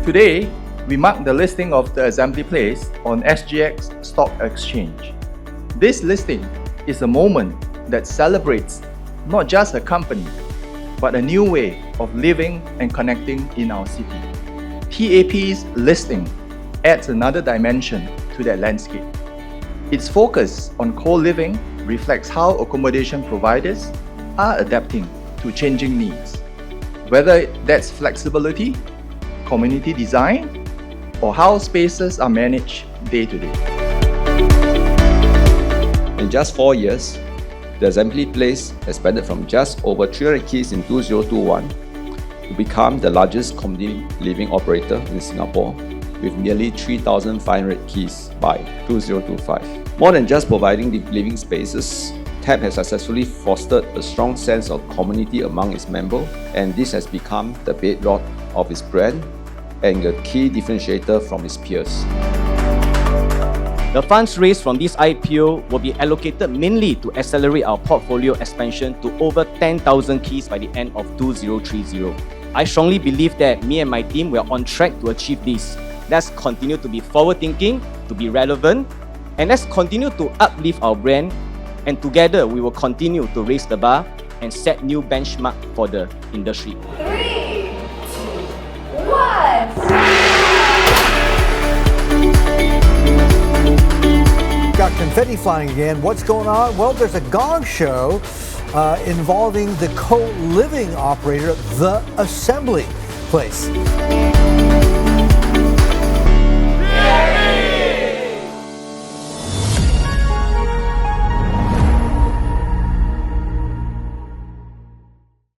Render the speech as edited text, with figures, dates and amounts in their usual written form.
Today, we mark the listing of the Assembly Place on SGX Stock Exchange. This listing is a moment that celebrates not just a company, but a new way of living and connecting in our city. TAP's listing adds another dimension to that landscape. Its focus on co-living reflects how accommodation providers are adapting to changing needs, whether that's flexibility, community design, or how spaces are managed day to day. In just 4 years, the Assembly Place expanded from just over 300 keys in 2021 to become the largest community living operator in Singapore with nearly 3,500 keys by 2025. More than just providing the living spaces, TAP has successfully fostered a strong sense of community among its members, and this has become the bedrock of its brand and a key differentiator from its peers. The funds raised from this IPO will be allocated mainly to accelerate our portfolio expansion to over 10,000 keys by the end of 2030. I strongly believe that me and my team were on track to achieve this. Let's continue to be forward-thinking, to be relevant, and let's continue to uplift our brand, and together we will continue to raise the bar and set new benchmark for the industry. 3, 2, 1. Got confetti flying again. What's going on? Well, there's a gong show involving the co-living operator, the Assembly Place.